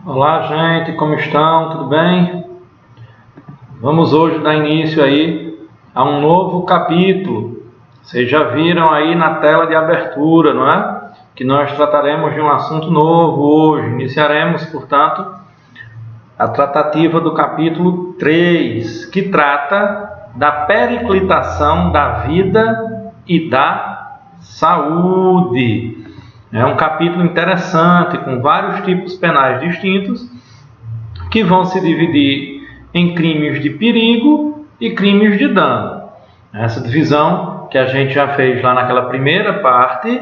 Olá, gente, como estão? Tudo bem? Vamos hoje dar início aí a um novo capítulo. Vocês já viram aí na tela de abertura, não é? Que nós trataremos de um assunto novo hoje. Iniciaremos, portanto, a tratativa do capítulo 3, que trata da periclitação da vida e da saúde. É um capítulo interessante, com vários tipos penais distintos, que vão se dividir em crimes de perigo e crimes de dano. Essa divisão que a gente já fez lá naquela primeira parte,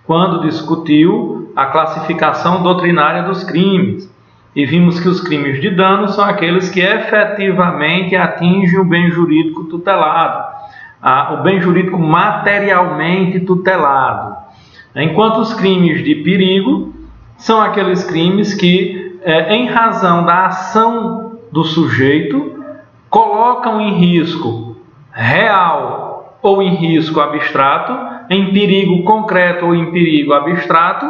quando discutiu a classificação doutrinária dos crimes. E vimos que os crimes de dano são aqueles que efetivamente atingem o bem jurídico tutelado, o bem jurídico materialmente tutelado. Enquanto os crimes de perigo são aqueles crimes que, em razão da ação do sujeito, colocam em risco real ou em risco abstrato, em perigo concreto ou em perigo abstrato,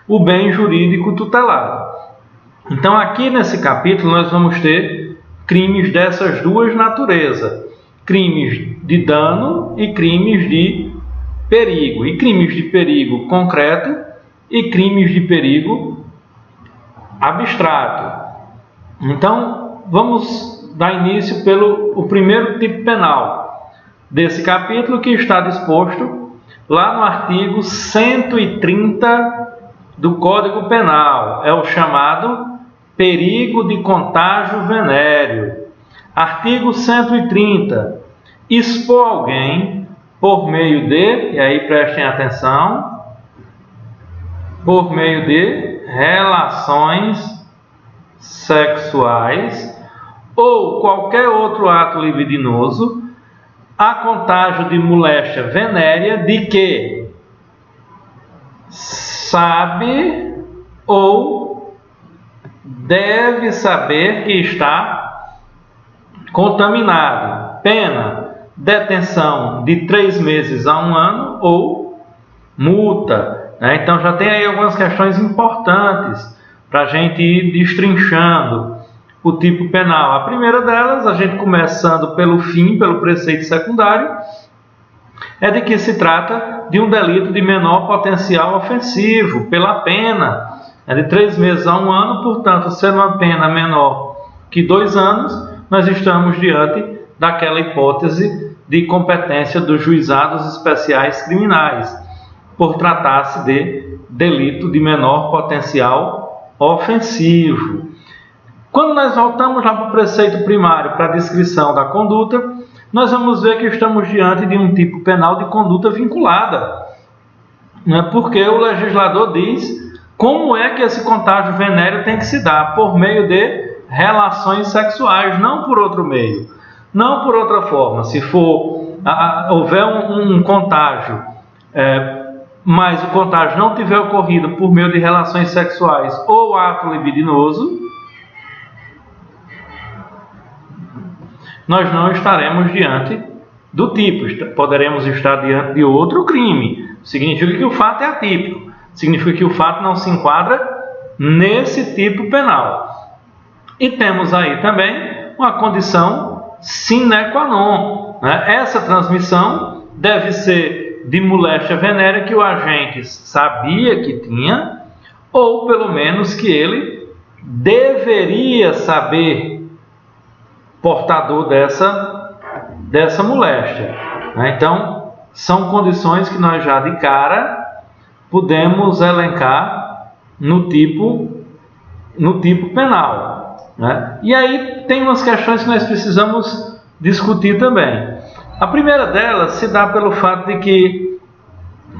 o bem jurídico tutelado. Então, aqui nesse capítulo, nós vamos ter crimes dessas duas naturezas: crimes de dano e crimes de perigo, e crimes de perigo concreto e crimes de perigo abstrato. Então, vamos dar início pelo primeiro tipo penal desse capítulo, que está disposto lá no artigo 130 do Código Penal. É o chamado perigo de contágio venéreo. Artigo 130. Expor alguém por meio de, e aí prestem atenção, por meio de relações sexuais ou qualquer outro ato libidinoso a contágio de moléstia venérea de que sabe ou deve saber que está contaminado. Pena: detenção de 3 meses a 1 ano ou multa. Então já tem aí algumas questões importantes para a gente ir destrinchando o tipo penal. A primeira delas, a gente começando pelo fim, pelo preceito secundário, é de que se trata de um delito de menor potencial ofensivo, pela pena de 3 meses a 1 ano. Portanto, sendo uma pena menor que 2 anos, nós estamos diante daquela hipótese de competência dos juizados especiais criminais, por tratar-se de delito de menor potencial ofensivo. Quando nós voltamos lá para o preceito primário, para a descrição da conduta, nós vamos ver que estamos diante de um tipo penal de conduta vinculada, porque o legislador diz como é que esse contágio venéreo tem que se dar: por meio de relações sexuais, não por outro meio, não por outra forma. Se houver um contágio, mas o contágio não tiver ocorrido por meio de relações sexuais ou ato libidinoso, nós não estaremos diante do tipo, poderemos estar diante de outro crime. Significa que o fato é atípico, significa que o fato não se enquadra nesse tipo penal. E temos aí também uma condição sine qua non, Essa transmissão deve ser de moléstia venérea que o agente sabia que tinha, ou pelo menos que ele deveria saber portador dessa moléstia. Então, são condições que nós já de cara podemos elencar no tipo penal. E aí tem umas questões que nós precisamos discutir também. A primeira delas se dá pelo fato de que,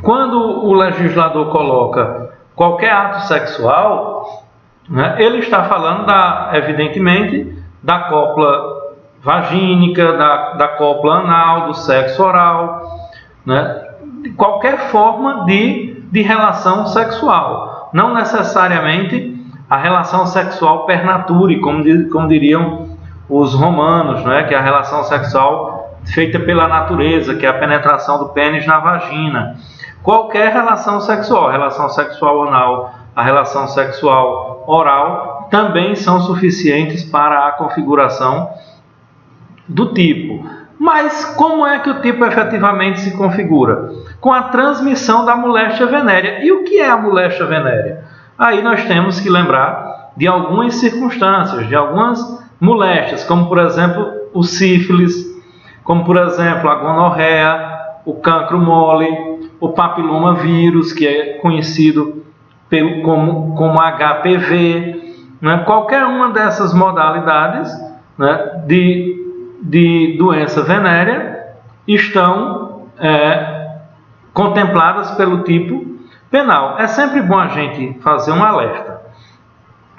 quando o legislador coloca qualquer ato sexual, ele está falando, evidentemente, da cópula vagínica, da cópula anal, do sexo oral, de qualquer forma de relação sexual. Não necessariamente a relação sexual per natura, como diriam os romanos, que é a relação sexual feita pela natureza, que é a penetração do pênis na vagina. Qualquer relação sexual anal, a relação sexual oral, também são suficientes para a configuração do tipo. Mas como é que o tipo efetivamente se configura? Com a transmissão da moléstia venérea. E o que é a moléstia venérea? Aí nós temos que lembrar de algumas circunstâncias, de algumas moléstias, como por exemplo o sífilis, como por exemplo a gonorreia, o cancro mole, o papilomavírus, que é conhecido como HPV, né? Qualquer uma dessas modalidades, né, de doença venérea estão contempladas pelo tipo penal. É sempre bom a gente fazer um alerta.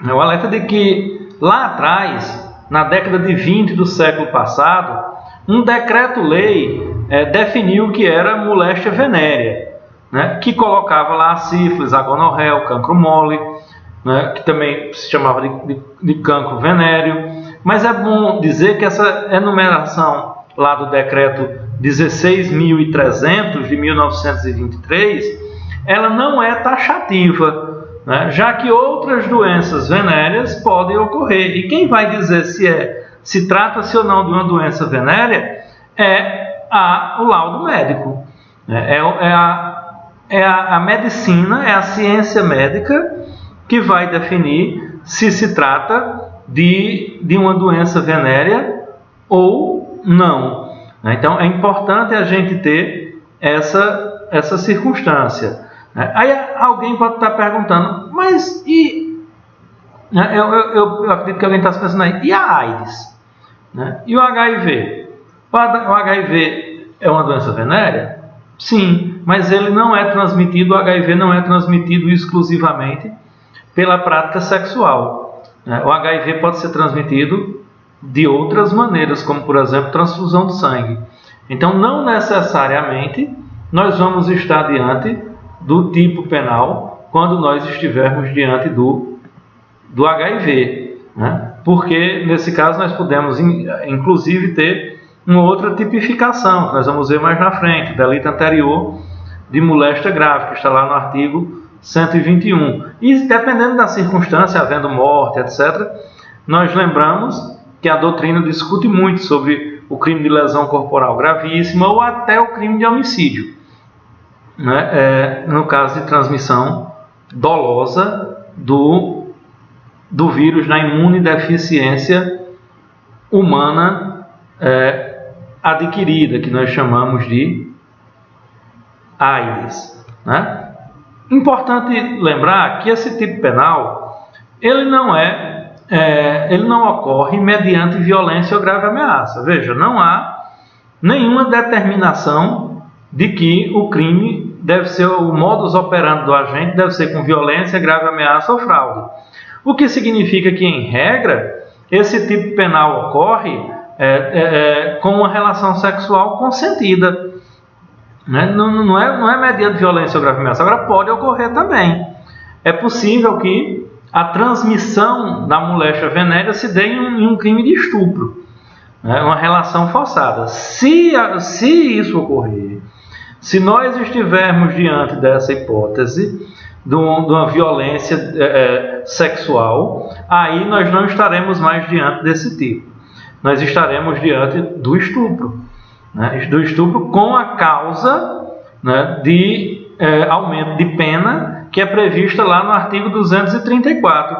O alerta de que lá atrás, na década de 20 do século passado, um decreto-lei definiu o que era moléstia venérea, né, que colocava lá a sífilis, a gonorreia, o cancro mole, né, que também se chamava de cancro venéreo. Mas é bom dizer que essa enumeração lá do decreto 16.300 de 1923, ela não é taxativa, né, já que outras doenças venéreas podem ocorrer. E quem vai dizer se trata-se ou não de uma doença venérea é o laudo médico. É a medicina, é a ciência médica que vai definir se trata de uma doença venérea ou não. Então é importante a gente ter essa circunstância. Aí alguém pode estar perguntando, mas eu acredito que alguém está pensando aí, e a AIDS? E o HIV? O HIV é uma doença venérea? Sim, mas ele não é transmitido, o HIV não é transmitido exclusivamente pela prática sexual. O HIV pode ser transmitido de outras maneiras, como por exemplo transfusão de sangue. Então não necessariamente nós vamos estar diante do tipo penal quando nós estivermos diante do HIV, né? Porque nesse caso nós podemos inclusive ter uma outra tipificação, que nós vamos ver mais na frente, delito anterior de moléstia grave, que está lá no artigo 121. E dependendo da circunstância, havendo morte, etc., nós lembramos que a doutrina discute muito sobre o crime de lesão corporal gravíssima ou até o crime de homicídio, né? No caso de transmissão dolosa do vírus na imunodeficiência humana adquirida, que nós chamamos de AIDS, né? Importante lembrar que esse tipo penal ele não ocorre mediante violência ou grave ameaça. Veja, não há nenhuma determinação de que o crime deve ser, o modus operandi do agente deve ser com violência, grave ameaça ou fraude. O que significa que, em regra, esse tipo penal ocorre com uma relação sexual consentida. Né? Não é mediante violência ou grave ameaça. Agora, pode ocorrer também. É possível que a transmissão da moléstia venérea se dê em um crime de estupro, né? Uma relação forçada. Se isso ocorrer, se nós estivermos diante dessa hipótese de uma violência sexual, aí nós não estaremos mais diante desse tipo. Nós estaremos diante do estupro, né? Do estupro com a causa, né, de aumento de pena que é prevista lá no artigo 234,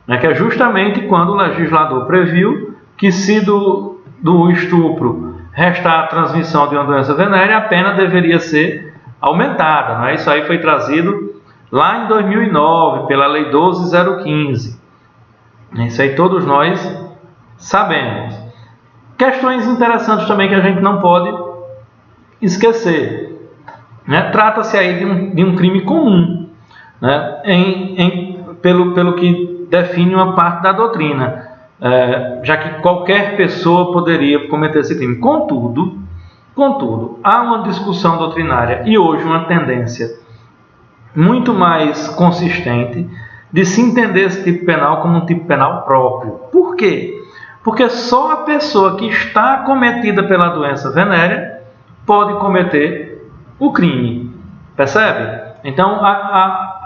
né, que é justamente quando o legislador previu que se do estupro restar a transmissão de uma doença venérea, a pena deveria ser aumentada, né? Isso aí foi trazido lá em 2009 pela Lei 12.015. Isso aí todos nós sabemos. Questões interessantes também que a gente não pode esquecer, né? Trata-se aí de um crime comum, né? Pelo que define uma parte da doutrina, já que qualquer pessoa poderia cometer esse crime. Contudo, há uma discussão doutrinária e hoje uma tendência muito mais consistente de se entender esse tipo penal como um tipo penal próprio. Por quê? Porque só a pessoa que está acometida pela doença venérea pode cometer o crime. Percebe? Então,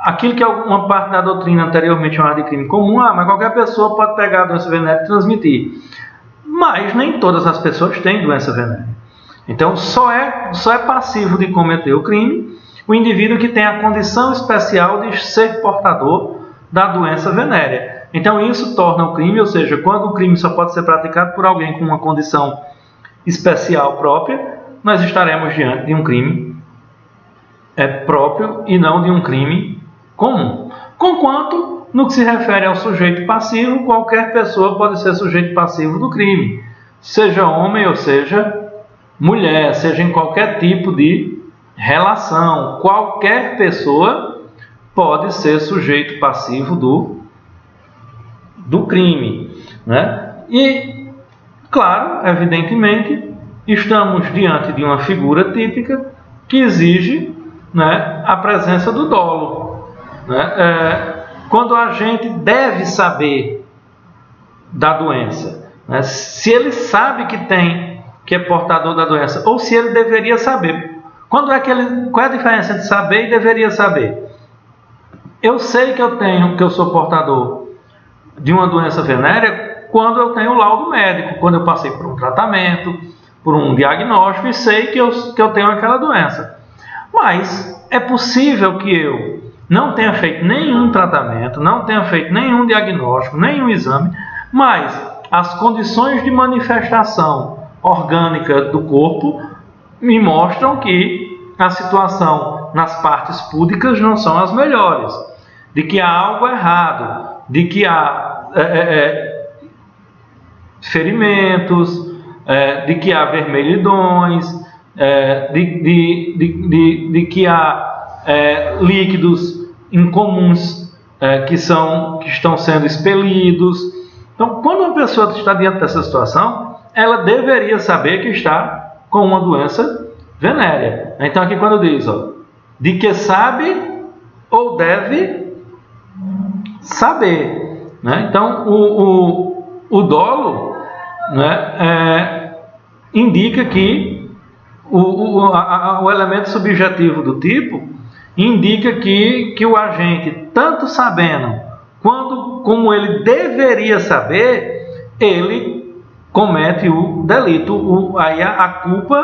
aquilo que uma parte da doutrina anteriormente chamava de crime comum, mas qualquer pessoa pode pegar a doença venérea e transmitir. Mas nem todas as pessoas têm doença venérea. Então só é passivo de cometer o crime o indivíduo que tem a condição especial de ser portador da doença venérea. Então isso torna o crime, ou seja, quando o crime só pode ser praticado por alguém com uma condição especial própria, nós estaremos diante de um crime próprio e não de um crime comum. Conquanto, no que se refere ao sujeito passivo, qualquer pessoa pode ser sujeito passivo do crime, seja homem ou seja mulher, seja em qualquer tipo de relação, qualquer pessoa pode ser sujeito passivo do crime, né? E, claro, evidentemente, estamos diante de uma figura típica que exige, né, a presença do dolo, né? Quando a gente deve saber da doença, né? Se ele sabe que é portador da doença, ou se ele deveria saber. Qual é a diferença entre saber e deveria saber? Eu sei que eu sou portador de uma doença venérea quando eu tenho o laudo médico, quando eu passei por um tratamento, por um diagnóstico e sei que eu tenho aquela doença. Mas é possível que eu não tenha feito nenhum tratamento, não tenha feito nenhum diagnóstico, nenhum exame, mas as condições de manifestação orgânica do corpo me mostram que a situação nas partes púdicas não são as melhores, de que há algo errado, de que há ferimentos, de que há vermelhidões, de que há líquidos incomuns que estão sendo expelidos. Então, quando uma pessoa está diante dessa situação, ela deveria saber que está com uma doença venérea. Então aqui quando diz, de que sabe ou deve saber, né? Então o dolo, né, indica que o elemento subjetivo do tipo indica que o agente, tanto sabendo como ele deveria saber, ele comete o delito. Aí a culpa,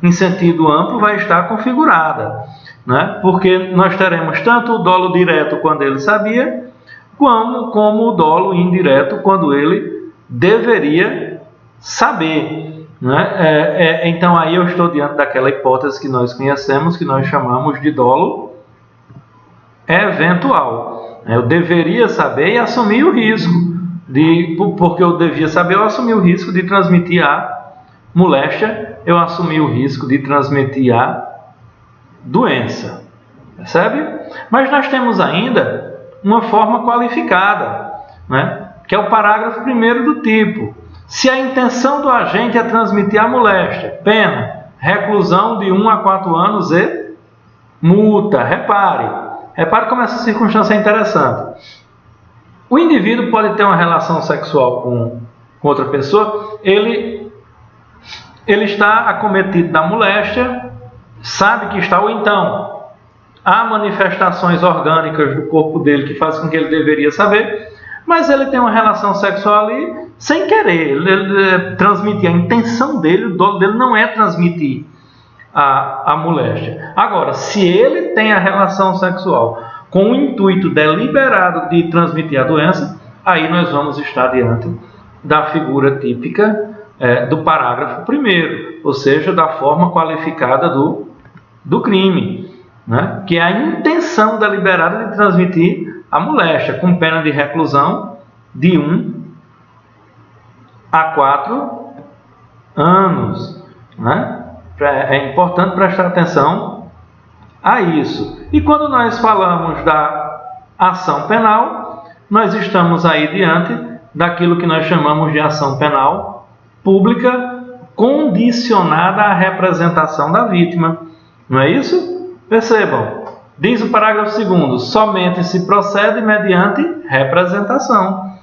em sentido amplo, vai estar configurada, né? Porque nós teremos tanto o dolo direto quando ele sabia, como o dolo indireto quando ele deveria saber, né? Então aí eu estou diante daquela hipótese que nós conhecemos, que nós chamamos de dolo eventual. Eu deveria saber e assumir o risco, porque eu devia saber, eu assumi o risco de transmitir a moléstia, eu assumi o risco de transmitir a doença. Percebe? Mas nós temos ainda uma forma qualificada, né? Que é o parágrafo 1º do tipo. Se a intenção do agente é transmitir a moléstia, pena, reclusão de 1 a 4 anos e multa. Repare como essa circunstância é interessante. O indivíduo pode ter uma relação sexual com outra pessoa, ele está acometido da moléstia, sabe que está, ou então há manifestações orgânicas do corpo dele que fazem com que ele deveria saber, mas ele tem uma relação sexual ali sem querer, ele transmitir. A intenção dele, o dolo dele não é transmitir a moléstia. Agora, se ele tem a relação sexual com o intuito deliberado de transmitir a doença, aí nós vamos estar diante da figura típica do parágrafo 1º, ou seja, da forma qualificada do crime, né? Que é a intenção deliberada de transmitir a moléstia, com pena de reclusão de 1 a 4 anos, né? É importante prestar atenção a isso. E quando nós falamos da ação penal, nós estamos aí diante daquilo que nós chamamos de ação penal pública condicionada à representação da vítima. Não é isso? Percebam, diz o parágrafo 2º, somente se procede mediante representação.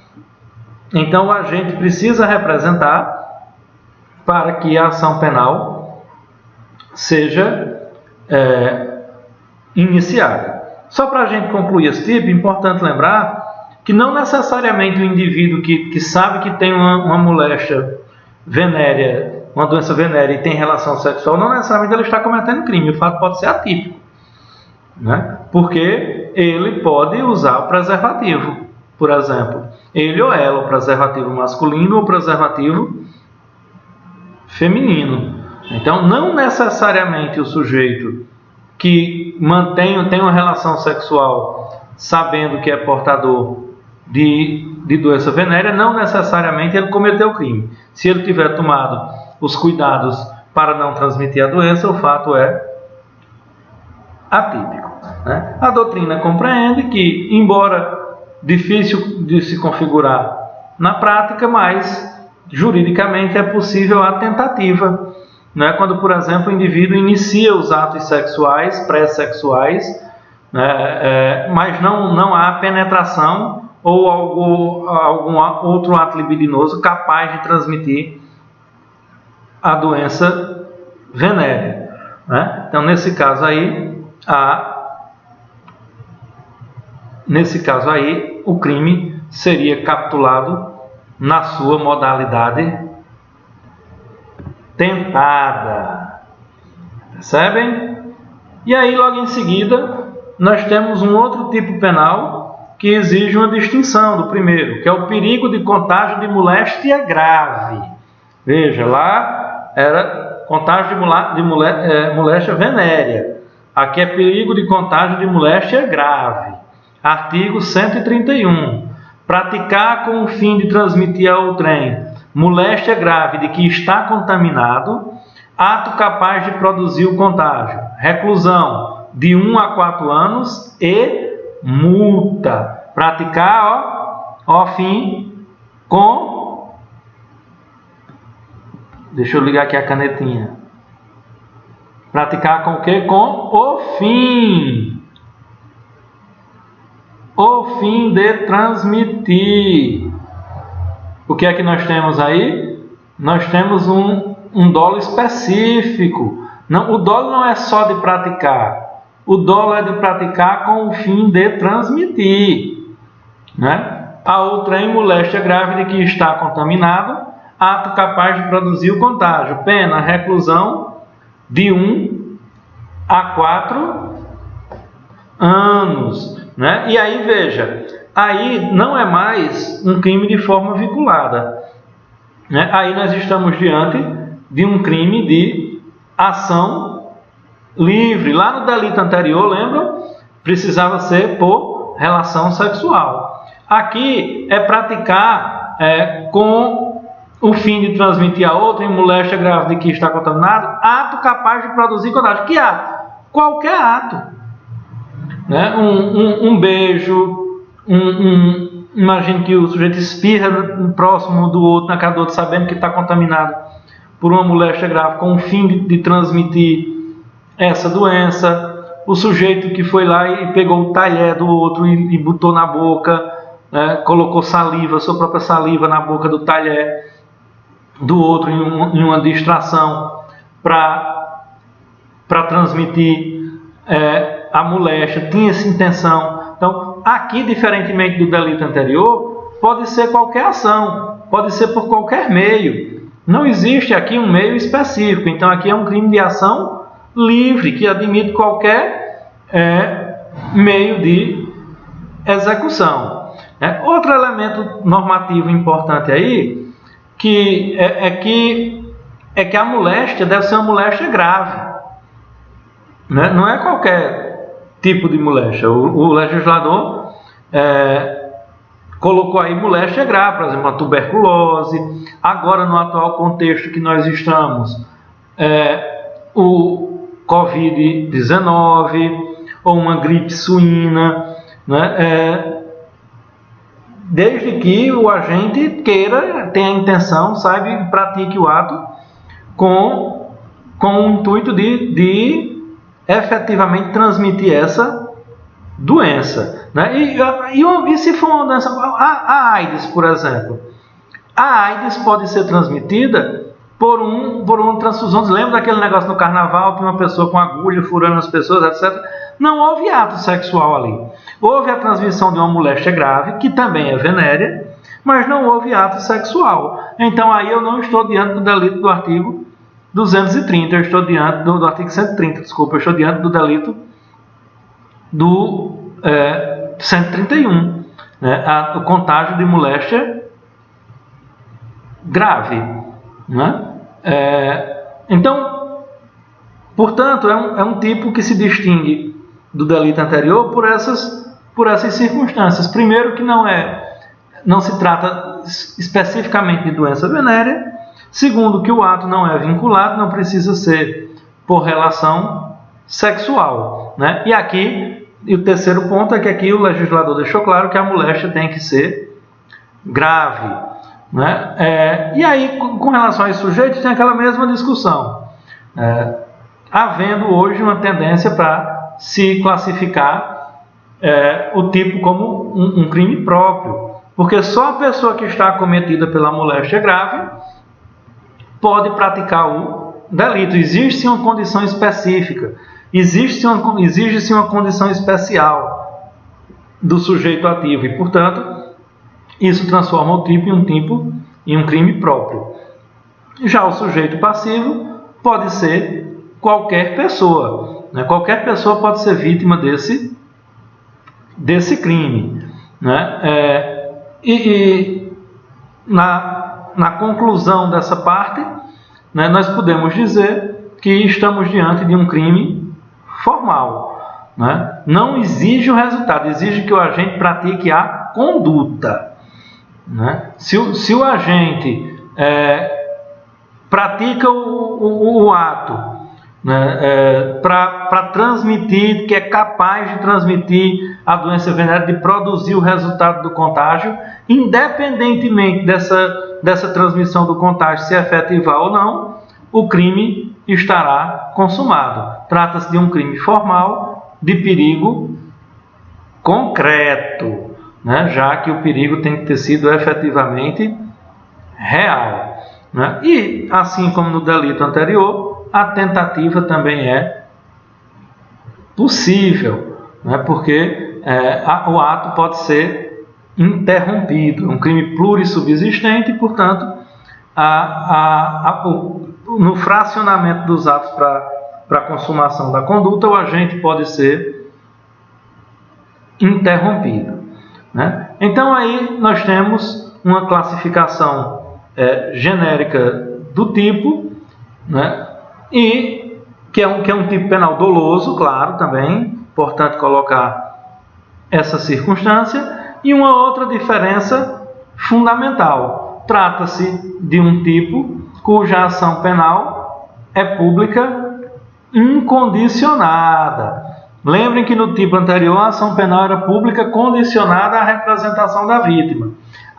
Então o agente precisa representar para que a ação penal seja iniciada. Só para a gente concluir esse tipo, é importante lembrar que não necessariamente o indivíduo que sabe que tem uma moléstia venérea, uma doença venérea e tem relação sexual, não necessariamente ele está cometendo crime. O fato pode ser atípico, né? Porque ele pode usar o preservativo, por exemplo. Ele ou ela, o preservativo masculino ou o preservativo feminino. Então, não necessariamente o sujeito que tem uma relação sexual sabendo que é portador de doença venérea, não necessariamente ele cometeu crime. Se ele tiver tomado os cuidados para não transmitir a doença, o fato é atípico, né? A doutrina compreende que, embora difícil de se configurar na prática, mas juridicamente é possível a tentativa, né? Quando, por exemplo, o indivíduo inicia os atos sexuais, pré-sexuais, né? Mas não há penetração ou algum outro ato libidinoso capaz de transmitir a doença venérea, né? Então, nesse caso aí, o crime seria capitulado na sua modalidade tentada. Percebem? E aí, logo em seguida, nós temos um outro tipo penal que exige uma distinção do primeiro, que é o perigo de contágio de moléstia grave. Veja, lá era contágio de moléstia venérea. Aqui é perigo de contágio de moléstia grave. Artigo 131. Praticar com o fim de transmitir a outrem moléstia grave de que está contaminado, ato capaz de produzir o contágio. Reclusão de 1 a 4 anos e multa. Praticar, ó fim, com... Deixa eu ligar aqui a canetinha. Praticar com o quê? Com o fim. O fim de transmitir. O que é que nós temos aí? Nós temos um dolo específico. Não, o dolo não é só de praticar. O dolo é de praticar com o fim de transmitir, né? A outrem moléstia grave de que está contaminado, ato capaz de produzir o contágio. Pena, reclusão de 1 a 4 anos, né? E aí, veja, aí não é mais um crime de forma vinculada, né? Aí nós estamos diante de um crime de ação livre. Lá no delito anterior, lembram? Precisava ser por relação sexual. Aqui é praticar com o fim de transmitir a outra em moléstia grave de que está contaminado, ato capaz de produzir contágio. Que ato? Qualquer ato, né? Um beijo, imagine que o sujeito espirra próximo do outro, na cara do outro, sabendo que está contaminado por uma moléstia grave, com o fim de transmitir essa doença. O sujeito que foi lá e pegou o talher do outro e botou na boca, né? Colocou saliva, sua própria saliva na boca do talher do outro em uma distração para transmitir a moléstia, tinha essa intenção. Então, aqui, diferentemente do delito anterior, pode ser qualquer ação, pode ser por qualquer meio. Não existe aqui um meio específico. Então, aqui é um crime de ação livre, que admite qualquer meio de execução. Outro elemento normativo importante aí, que a moléstia deve ser uma moléstia grave, né? Não é qualquer tipo de moléstia. O legislador colocou aí moléstia grave, por exemplo, a tuberculose. Agora, no atual contexto que nós estamos, o Covid-19 ou uma gripe suína, né? Desde que o agente tenha a intenção, saiba e pratique o ato com o intuito de efetivamente transmitir essa doença, né? E se for uma doença, a AIDS, por exemplo, a AIDS pode ser transmitida por uma transfusão. Lembra daquele negócio no carnaval que uma pessoa com agulha furando as pessoas, etc. Não houve ato sexual ali. Houve a transmissão de uma moléstia grave, que também é venérea, mas não houve ato sexual. Então aí eu não estou diante do delito do artigo 230, eu estou diante do artigo 130, desculpa, eu estou diante do delito do 131, né? O contágio de moléstia grave, né? Então, portanto, é um tipo que se distingue do delito anterior por essas circunstâncias. Primeiro, que não se trata especificamente de doença venérea. Segundo, que o ato não é vinculado, não precisa ser por relação sexual, né? E o terceiro ponto é que aqui o legislador deixou claro que a moléstia tem que ser grave, né? E aí, com relação aos sujeitos, tem aquela mesma discussão, havendo hoje uma tendência para se classificar o tipo como um crime próprio, porque só a pessoa que está acometida pela moléstia grave pode praticar o delito. Existe uma condição específica, exige-se uma condição especial do sujeito ativo e, portanto, isso transforma o tipo em um crime próprio. Já o sujeito passivo pode ser qualquer pessoa, né? Qualquer pessoa pode ser vítima desse crime, né? Na conclusão dessa parte, né, nós podemos dizer que estamos diante de um crime formal, né? Não exige o resultado, exige que o agente pratique a conduta, né? Se o agente pratica o ato, né, para transmitir, que é capaz de transmitir a doença venérea, de produzir o resultado do contágio, independentemente dessa transmissão do contágio se efetivar ou não, o crime estará consumado. Trata-se de um crime formal de perigo concreto, né, já que o perigo tem que ter sido efetivamente real, né? E, assim como no delito anterior, a tentativa também é possível, né, porque o ato pode ser interrompido. É um crime plurissubsistente e, portanto, no fracionamento dos atos para a consumação da conduta, o agente pode ser interrompido, né? Então aí nós temos uma classificação genérica do tipo, né? E que é um tipo penal doloso, claro, também, importante colocar essa circunstância. E uma outra diferença fundamental: trata-se de um tipo cuja ação penal é pública incondicionada. Lembrem que no tipo anterior a ação penal era pública condicionada à representação da vítima.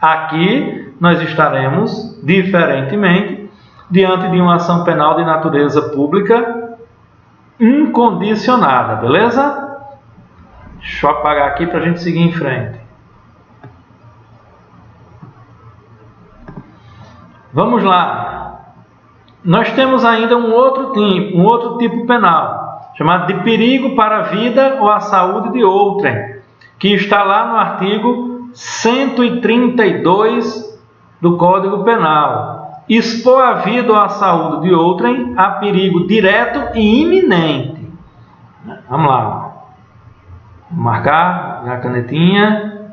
Aqui nós estaremos, diferentemente, diante de uma ação penal de natureza pública incondicionada, beleza? Deixa eu apagar aqui para a gente seguir em frente. Vamos lá. Nós temos ainda um outro tipo penal, chamado de perigo para a vida ou a saúde de outrem, que está lá no artigo 132 do Código Penal. Expor a vida ou a saúde de outrem a perigo direto e iminente. Vamos lá. Vou marcar a canetinha.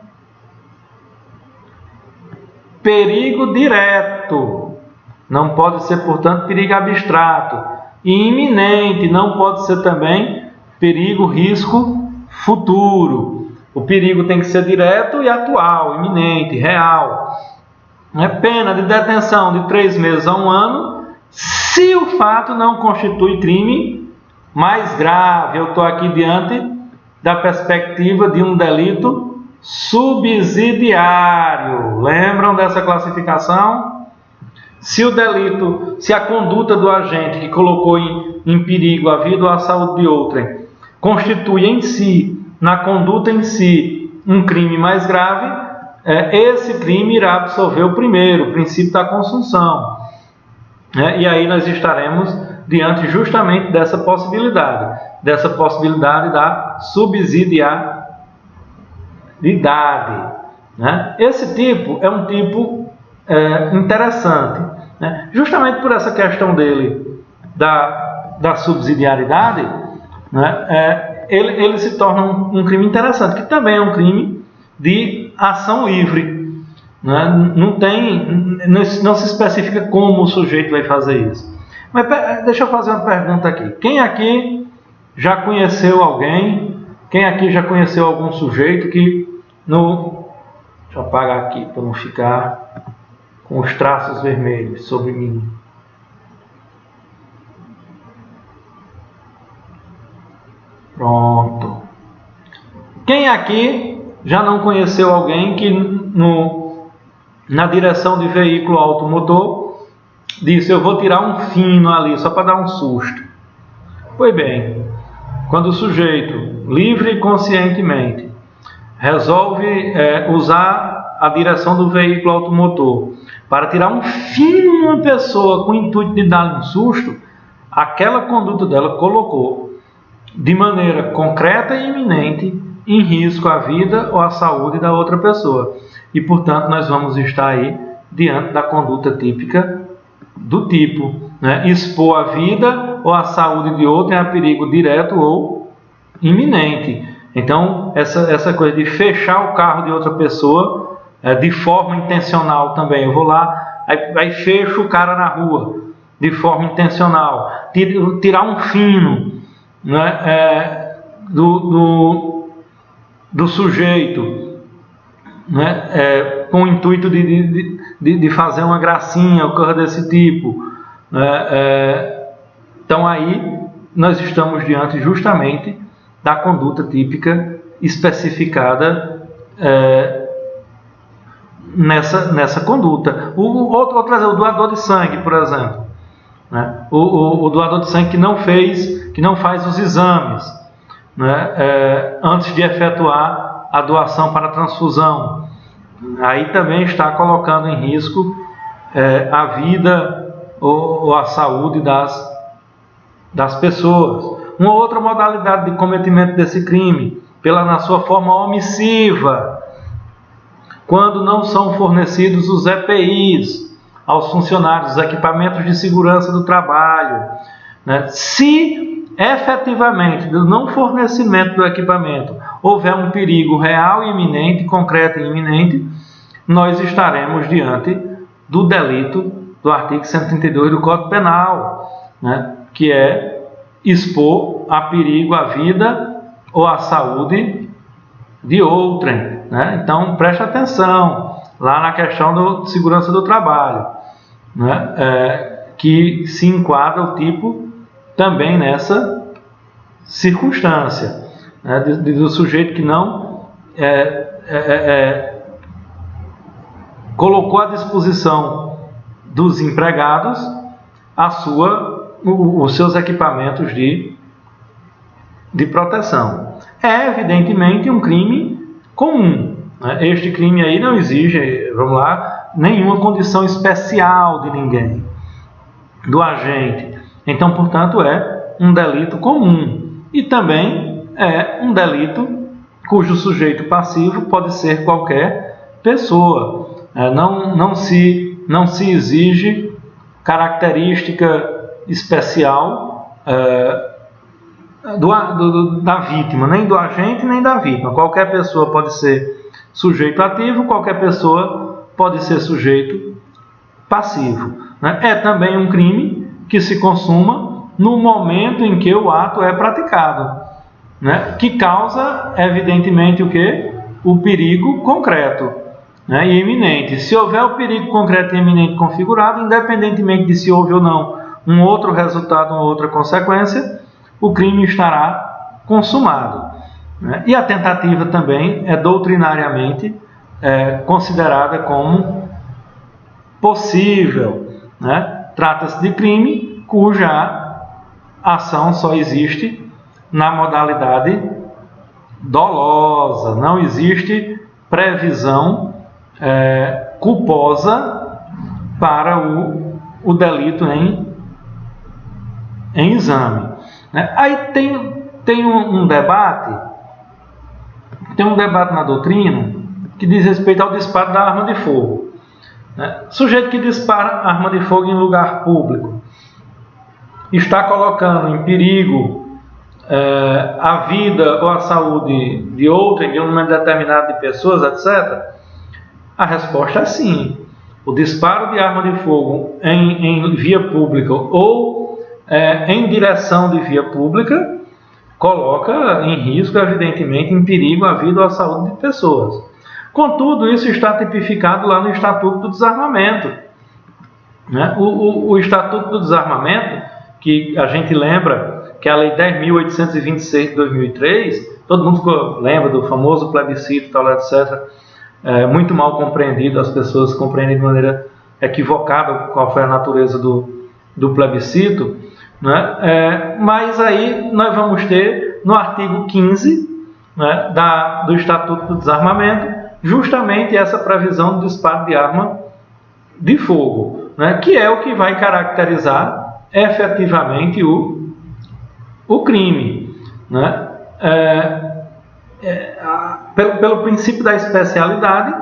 Perigo direto. Não pode ser, portanto, perigo abstrato. E iminente. Não pode ser também perigo, risco futuro. O perigo tem que ser direto e atual, iminente, real. Pena de detenção de 3 meses a 1 ano, se o fato não constitui crime mais grave. Eu estou aqui diante da perspectiva de um delito subsidiário. Lembram dessa classificação? Se a conduta do agente que colocou em perigo a vida ou a saúde de outrem constitui em si, na conduta em si, um crime mais grave, esse crime irá absolver o primeiro, o princípio da consunção. né? E aí nós estaremos diante justamente dessa possibilidade da subsidiariedade, né? Esse tipo é um tipo interessante, né? Justamente por essa questão dele da subsidiariedade, né? Ele se torna um crime interessante, que também é um crime de ação livre, né? Não se especifica como o sujeito vai fazer isso. Mas deixa eu fazer uma pergunta aqui. Quem aqui já conheceu alguém? Quem aqui já conheceu algum sujeito que deixa eu apagar aqui para não ficar com os traços vermelhos sobre mim. Pronto. Quem aqui já não conheceu alguém que na direção de veículo automotor disse: eu vou tirar um fino ali só para dar um susto? Pois bem, quando o sujeito, livre e conscientemente, resolve usar a direção do veículo automotor para tirar um fino em uma pessoa com o intuito de dar um susto, aquela conduta dela colocou de maneira concreta e iminente em risco a vida ou a saúde da outra pessoa. E, portanto, nós vamos estar aí diante da conduta típica do tipo, né? Expor a vida ou a saúde de outro a perigo direto ou iminente. Então, essa coisa de fechar o carro de outra pessoa de forma intencional também. Eu vou lá, aí fecho o cara na rua de forma intencional. Tirar um fino, né, do sujeito, né, com o intuito de fazer uma gracinha ou coisa desse tipo. Então aí nós estamos diante justamente da conduta típica especificada nessa conduta. Outro exemplo, o doador de sangue, por exemplo, né? O doador de sangue que não faz os exames, né, antes de efetuar a doação para a transfusão, aí também está colocando em risco a vida ou a saúde das pessoas. Uma outra modalidade de cometimento desse crime, na sua forma omissiva, quando não são fornecidos os EPIs aos funcionários, os equipamentos de segurança do trabalho, né? Se efetivamente do não fornecimento do equipamento houver um perigo real e iminente, concreto e iminente, nós estaremos diante do delito do artigo 132 do Código Penal, né? Que é expor a perigo a vida ou a saúde de outrem, né? Então preste atenção lá na questão de segurança do trabalho, né? Que se enquadra o tipo também nessa circunstância, né? Do sujeito que não colocou à disposição dos empregados os seus equipamentos de proteção. É evidentemente um crime comum, né? Este crime aí não exige, vamos lá, nenhuma condição especial de ninguém, do agente. Então, portanto, é um delito comum e também é um delito cujo sujeito passivo pode ser qualquer pessoa. Não se exige característica especial da vítima, nem do agente nem da vítima. Qualquer pessoa pode ser sujeito ativo, qualquer pessoa pode ser sujeito passivo, né? É também um crime que se consuma no momento em que o ato é praticado, né? Que causa evidentemente o quê? O perigo concreto, né? E iminente. Se houver o perigo concreto e iminente configurado, independentemente de se houve ou não um outro resultado, uma outra consequência, o crime estará consumado, né? E a tentativa também é doutrinariamente considerada como possível, né? Trata-se de crime cuja ação só existe na modalidade dolosa, não existe previsão culposa para o delito em exame. Né? Aí tem um debate na doutrina que diz respeito ao disparo da arma de fogo. Né? Sujeito que dispara arma de fogo em lugar público está colocando em perigo a vida ou a saúde de outrem, de um número determinado de pessoas, etc. A resposta é sim. O disparo de arma de fogo em via pública ou em direção de via pública coloca em risco, evidentemente, em perigo a vida ou a saúde de pessoas. Contudo, isso está tipificado lá no Estatuto do Desarmamento. Né? O Estatuto do Desarmamento, que a gente lembra que é a Lei 10.826 de 2003, todo mundo lembra do famoso plebiscito, tal, etc., muito mal compreendido, as pessoas compreendem de maneira equivocada qual foi a natureza do plebiscito, né? Mas aí nós vamos ter no artigo 15, né, do Estatuto do Desarmamento, justamente essa previsão do disparo de arma de fogo, né, que é o que vai caracterizar efetivamente o crime. Né? Pelo princípio da especialidade,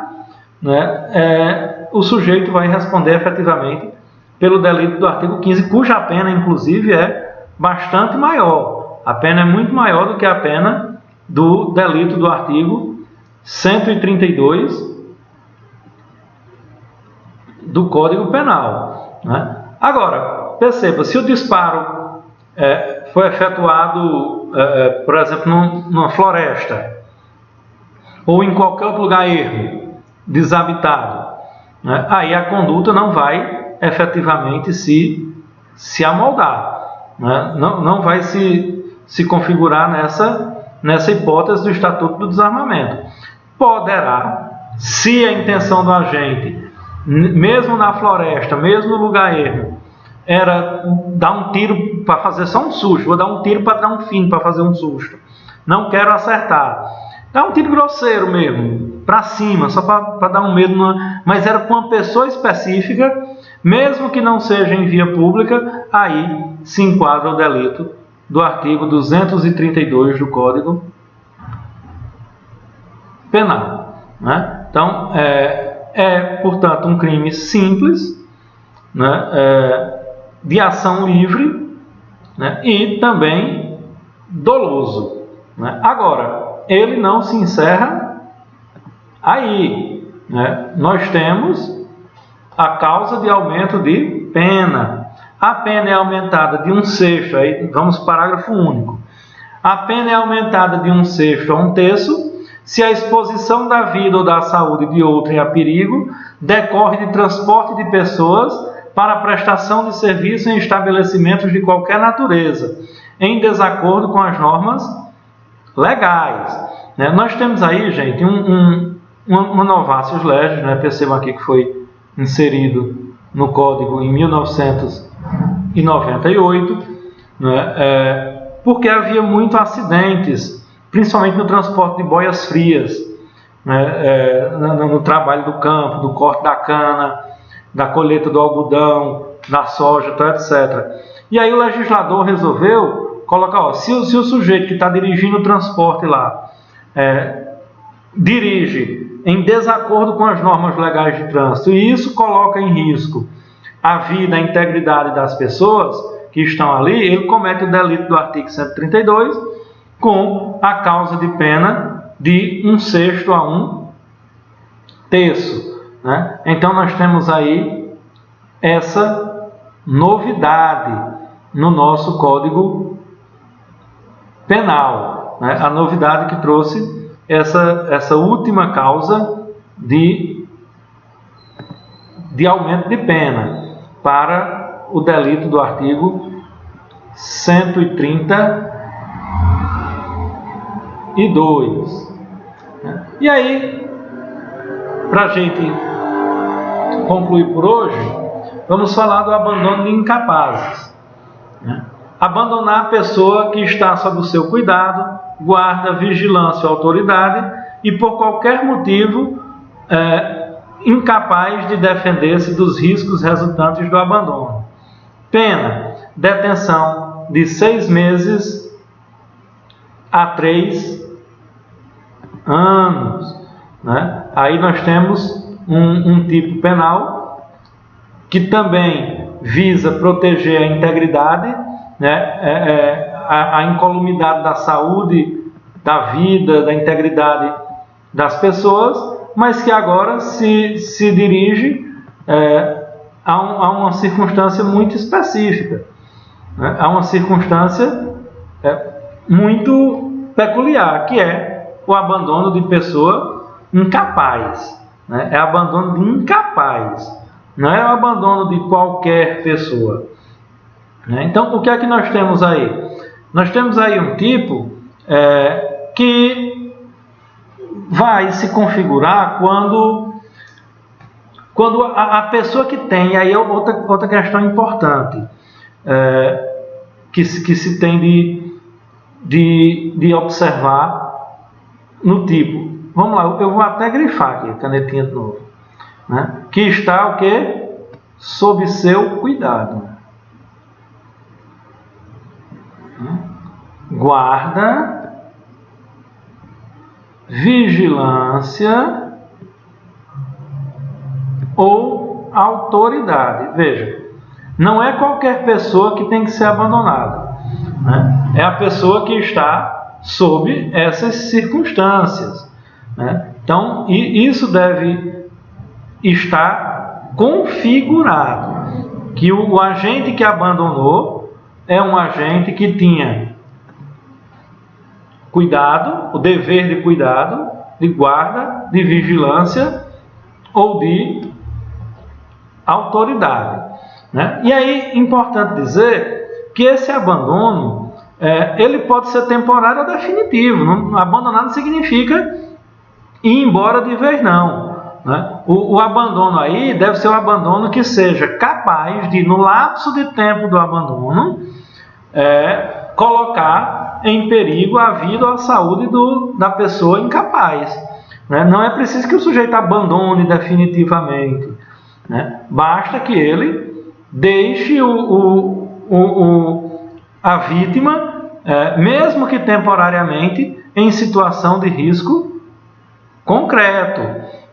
né, o sujeito vai responder efetivamente pelo delito do artigo 15, cuja pena, inclusive, é bastante maior. A pena é muito maior do que a pena do delito do artigo 132 do Código Penal. Né? Agora, perceba, se o disparo foi efetuado, por exemplo, numa floresta ou em qualquer outro lugar ermo, desabitado, né? Aí a conduta não vai efetivamente se amoldar, né? Não vai se configurar nessa hipótese do Estatuto do Desarmamento. Poderá, se a intenção do agente, mesmo na floresta, mesmo no lugar ermo, era dar um tiro para fazer só um susto, vou dar um tiro para dar um fim, para fazer um susto, não quero acertar, dá um tiro grosseiro mesmo, para cima, só para dar um medo, mas era com uma pessoa específica, mesmo que não seja em via pública, aí se enquadra o delito do artigo 232 do Código Penal. Né? Então, portanto, um crime simples, né? De ação livre, né? E também doloso. Né? Agora, ele não se encerra aí. Né? Nós temos a causa de aumento de pena. A pena é aumentada de 1/6, aí vamos para o parágrafo único. A pena é aumentada de 1/6 a 1/3 se a exposição da vida ou da saúde de outrem a perigo decorre de transporte de pessoas para a prestação de serviço em estabelecimentos de qualquer natureza, em desacordo com as normas legais. Né? Nós temos aí, gente, uma novácios legis, né? Percebam aqui que foi inserido no Código em 1998, né? Porque havia muitos acidentes, principalmente no transporte de boias frias, né? No trabalho do campo, do corte da cana, da colheita do algodão, da soja, etc. E aí o legislador resolveu colocar, se o sujeito que está dirigindo o transporte lá dirige em desacordo com as normas legais de trânsito, e isso coloca em risco a vida, a integridade das pessoas que estão ali, ele comete o delito do artigo 132 com a causa de pena de 1/6 a 1/3. Né? Então nós temos aí essa novidade no nosso Código Penal, né? A novidade que trouxe essa última causa de aumento de pena para o delito do artigo 132. E aí, para a gente concluir por hoje, vamos falar do abandono de incapazes. Abandonar a pessoa que está sob o seu cuidado, guarda, vigilância ou autoridade e por qualquer motivo incapaz de defender-se dos riscos resultantes do abandono. Pena, detenção de 6 meses a 3 anos. Né? Aí nós temos um tipo penal que também visa proteger a integridade, né? A incolumidade da saúde, da vida, da integridade das pessoas, mas que agora se dirige a uma circunstância muito específica, né? A uma circunstância muito peculiar, que é o abandono de pessoa incapaz, né? É abandono de incapaz, não é o abandono de qualquer pessoa, né? Então, o que é que nós temos aí? Nós temos aí um tipo que vai se configurar quando a pessoa que tem, aí é outra questão importante, que se tem de observar no tipo. Vamos lá, eu vou até grifar aqui, canetinha de novo, né? Que está o quê? Sob seu cuidado. Guarda, vigilância ou autoridade. Veja, não é qualquer pessoa que tem que ser abandonada, né? É a pessoa que está sob essas circunstâncias, né? Então, isso deve estar configurado, que o agente que abandonou é um agente que tinha cuidado, o dever de cuidado, de guarda, de vigilância ou de autoridade, né? E aí, importante dizer que esse abandono, ele pode ser temporário ou definitivo. Não, abandonar não significa ir embora de vez, não, né? O abandono aí deve ser um abandono que seja capaz de, no lapso de tempo do abandono, colocar em perigo a vida ou a saúde da pessoa incapaz, né? Não é preciso que o sujeito abandone definitivamente, né? Basta que ele deixe a vítima, mesmo que temporariamente, em situação de risco concreto,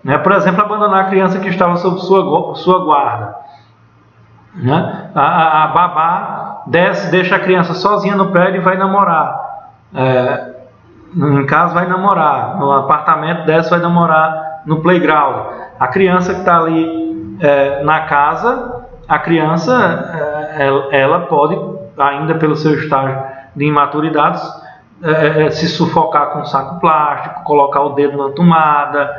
né? Por exemplo, abandonar a criança que estava sob sua guarda, né? A babá deixa a criança sozinha no prédio e vai namorar, em casa vai namorar, no apartamento desce vai namorar no playground. A criança que está ali na casa, a criança ela pode, ainda pelo seu estágio de imaturidade, se sufocar com um saco plástico, colocar o dedo na tomada,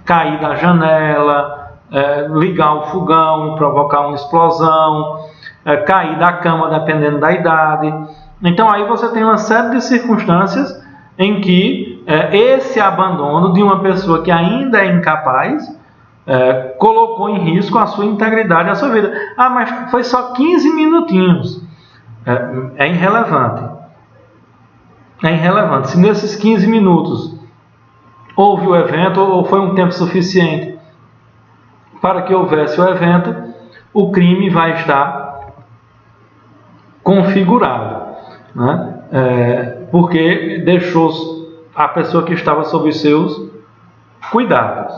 cair da janela, ligar o fogão e provocar uma explosão, cair da cama dependendo da idade. Então aí você tem uma série de circunstâncias em que esse abandono de uma pessoa que ainda é incapaz colocou em risco a sua integridade e a sua vida. Ah, mas foi só 15 minutinhos. É irrelevante. É irrelevante. Se nesses 15 minutos houve o evento ou foi um tempo suficiente para que houvesse o evento, o crime vai estar configurado, né? Porque deixou a pessoa que estava sob os seus cuidados.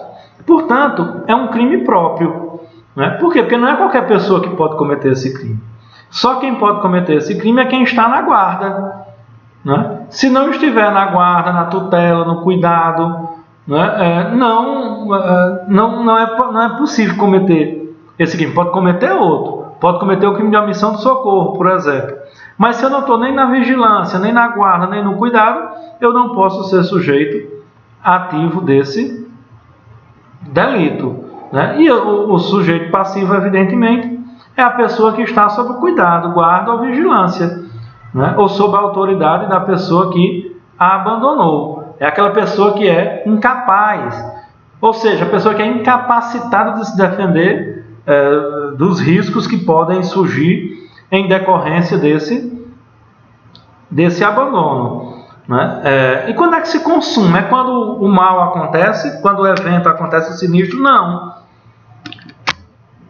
Portanto, é um crime próprio, né? Por quê? Porque não é qualquer pessoa que pode cometer esse crime. Só quem pode cometer esse crime é quem está na guarda, né? Se não estiver na guarda, na tutela, no cuidado, né? Não é possível cometer esse crime. Pode cometer outro. Pode cometer o crime de omissão de socorro, por exemplo. Mas se eu não estou nem na vigilância, nem na guarda, nem no cuidado, eu não posso ser sujeito ativo desse delito, né? E o sujeito passivo, evidentemente, é a pessoa que está sob cuidado, guarda ou vigilância, né? Ou sob a autoridade da pessoa que a abandonou. É aquela pessoa que é incapaz, ou seja, a pessoa que é incapacitada de se defender dos riscos que podem surgir em decorrência desse abandono, né? E quando é que se consuma? É quando o mal acontece? Quando o evento acontece, o sinistro? Não.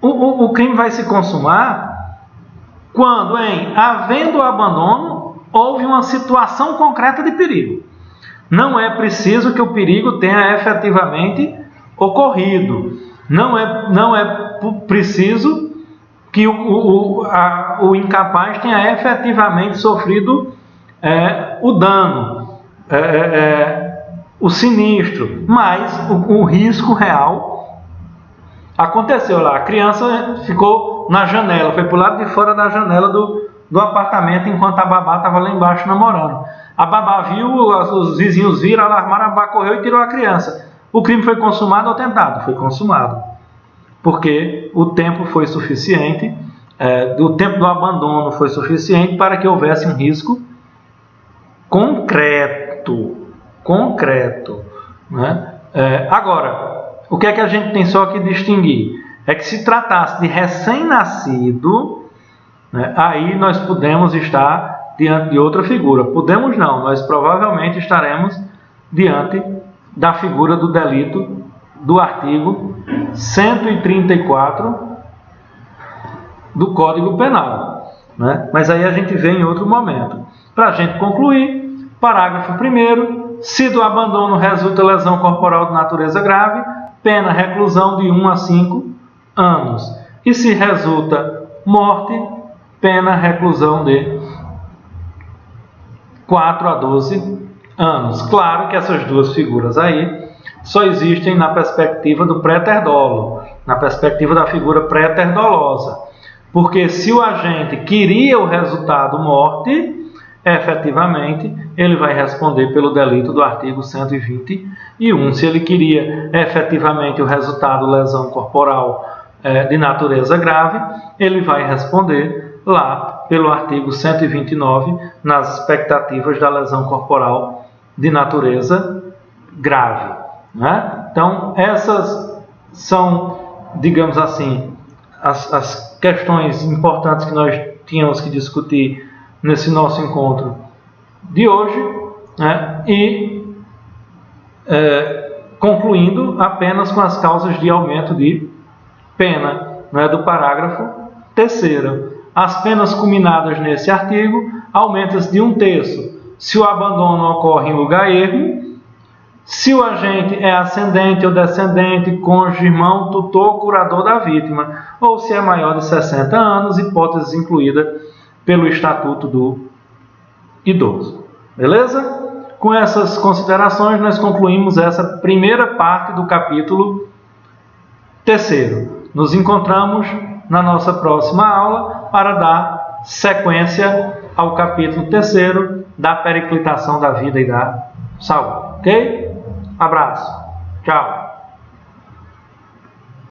O crime vai se consumar quando, havendo abandono, houve uma situação concreta de perigo. Não é preciso que o perigo tenha efetivamente ocorrido. Não é preciso que o incapaz tenha efetivamente sofrido o dano, o sinistro, mas o risco real aconteceu lá. A criança ficou na janela, foi para o lado de fora da janela do apartamento, enquanto a babá estava lá embaixo namorando. A babá viu, os vizinhos viram, alarmaram, a babá correu e tirou a criança. O crime foi consumado ou tentado? Foi consumado. Porque o tempo foi suficiente, o tempo do abandono foi suficiente para que houvesse um risco concreto. Né? Agora, o que é que a gente tem só que distinguir? É que se tratasse de recém-nascido, né, aí nós podemos estar diante de outra figura. Podemos não, nós provavelmente estaremos diante da figura do delito do artigo 134 do Código Penal, né? Mas aí a gente vê em outro momento. Para a gente concluir, parágrafo 1º, se do abandono resulta lesão corporal de natureza grave, pena reclusão de 1 a 5 anos. E se resulta morte, pena reclusão de 4 a 12 anos. Claro que essas duas figuras aí só existem na perspectiva do préter dolo, na perspectiva da figura préter dolosa. Porque se o agente queria o resultado morte, efetivamente ele vai responder pelo delito do artigo 121. Se ele queria efetivamente o resultado lesão corporal de natureza grave, ele vai responder lá pelo artigo 129 nas expectativas da lesão corporal de natureza grave, né? Então essas são, digamos assim, as questões importantes que nós tínhamos que discutir nesse nosso encontro de hoje, né? E concluindo apenas com as causas de aumento de pena, né, do parágrafo 3º. As penas culminadas nesse artigo aumentam-se de 1/3 se o abandono ocorre em lugar ermo, se o agente é ascendente ou descendente, cônjuge, irmão, tutor, curador da vítima, ou se é maior de 60 anos, hipótese incluída pelo Estatuto do Idoso. Beleza? Com essas considerações, nós concluímos essa primeira parte do capítulo 3º. Nos encontramos na nossa próxima aula para dar sequência ao capítulo 3º da periclitação da vida e da saúde. Ok? Abraço. Tchau.